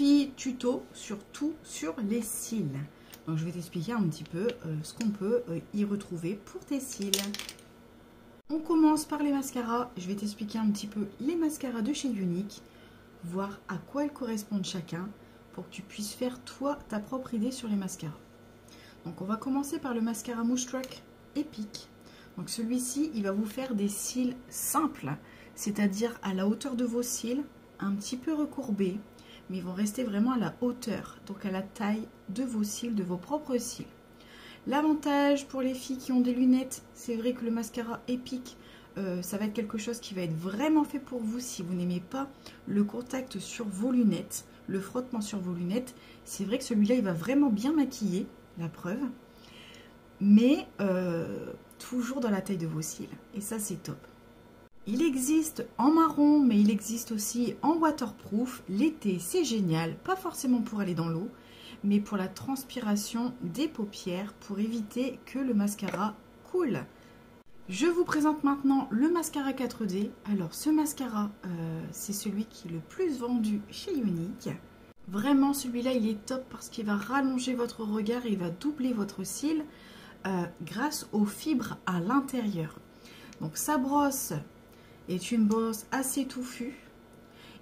défi tuto surtout sur les cils. Donc je vais t'expliquer un petit peu ce qu'on peut y retrouver pour tes cils. On commence par les mascaras. Je vais t'expliquer un petit peu les mascaras de chez Younique, voir à quoi elles correspondent chacun pour que tu puisses faire toi ta propre idée sur les mascaras. Donc on va commencer par le mascara Mouche Track Epic. Donc celui-ci, il va vous faire des cils simples, c'est-à-dire à la hauteur de vos cils, un petit peu recourbés, mais ils vont rester vraiment à la hauteur, donc à la taille de vos cils, de vos propres cils. L'avantage pour les filles qui ont des lunettes, c'est vrai que le mascara Epic, ça va être quelque chose qui va être vraiment fait pour vous si vous n'aimez pas le contact sur vos lunettes, le frottement sur vos lunettes. C'est vrai que celui-là, il va vraiment bien maquiller, la preuve, mais toujours dans la taille de vos cils, et ça c'est top. Il existe en marron, mais il existe aussi en waterproof. L'été, c'est génial, pas forcément pour aller dans l'eau, mais pour la transpiration des paupières, pour éviter que le mascara coule. Je vous présente maintenant le mascara 4D. Alors ce mascara, c'est celui qui est le plus vendu chez Younique. Vraiment, celui-là, il est top parce qu'il va rallonger votre regard et il va doubler votre cil grâce aux fibres à l'intérieur. Donc sa brosse est une brosse assez touffue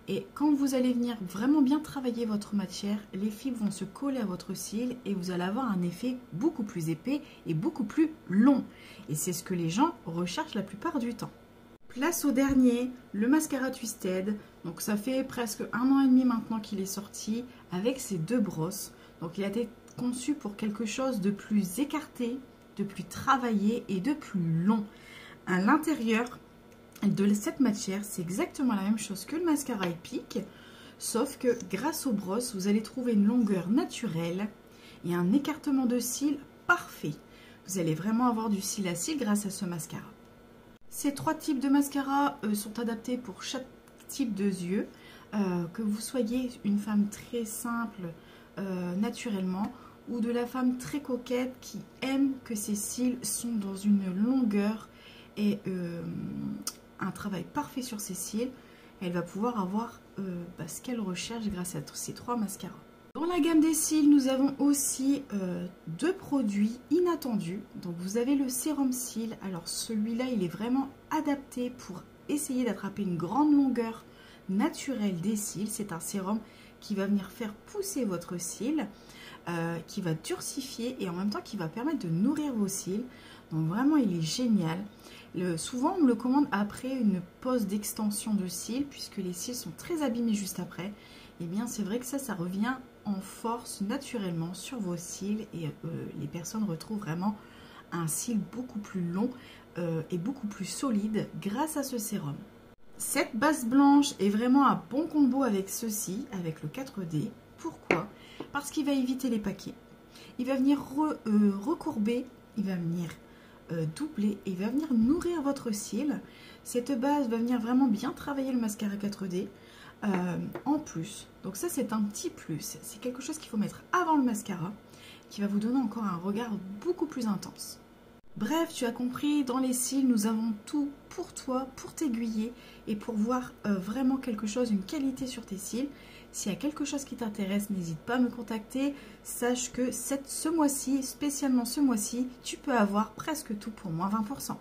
et quand vous allez venir vraiment bien travailler votre matière, les fibres vont se coller à votre cil et vous allez avoir un effet beaucoup plus épais et beaucoup plus long. Et c'est ce que les gens recherchent la plupart du temps. Place au dernier, le mascara Twisted. Donc ça fait presque 1 an et demi maintenant qu'il est sorti avec ces deux brosses. Donc il a été conçu pour quelque chose de plus écarté, de plus travaillé et de plus long. À l'intérieur de cette matière, c'est exactement la même chose que le mascara Epic, sauf que grâce aux brosses, vous allez trouver une longueur naturelle et un écartement de cils parfait. Vous allez vraiment avoir du cil à cils grâce à ce mascara. Ces 3 types de mascara sont adaptés pour chaque type de yeux, que vous soyez une femme très simple naturellement ou de la femme très coquette qui aime que ses cils sont dans une longueur et un travail parfait sur ses cils. Elle va pouvoir avoir ce qu'elle recherche grâce à ces 3 mascaras. Dans la gamme des cils, nous avons aussi 2 produits inattendus. Donc vous avez le sérum cils. Alors celui-là, il est vraiment adapté pour essayer d'attraper une grande longueur naturelle des cils. C'est un sérum qui va venir faire pousser votre cil, qui va durcifier et en même temps qui va permettre de nourrir vos cils. Donc vraiment, il est génial. Souvent, on me le commande après une pause d'extension de cils, puisque les cils sont très abîmés juste après. Et bien, c'est vrai que ça revient en force naturellement sur vos cils et les personnes retrouvent vraiment un cil beaucoup plus long et beaucoup plus solide grâce à ce sérum. Cette base blanche est vraiment un bon combo avec ceci, avec le 4D. Pourquoi? Parce qu'il va éviter les paquets. Il va venir recourber, il va venir doubler et il va venir nourrir votre cil. Cette base va venir vraiment bien travailler le mascara 4D en plus. Donc ça, c'est un petit plus. C'est quelque chose qu'il faut mettre avant le mascara qui va vous donner encore un regard beaucoup plus intense. Bref, tu as compris, dans les cils, nous avons tout pour toi, pour t'aiguiller et pour voir vraiment quelque chose, une qualité sur tes cils. S'il y a quelque chose qui t'intéresse, n'hésite pas à me contacter. Sache que ce mois-ci, spécialement ce mois-ci, tu peux avoir presque tout pour moins 20%.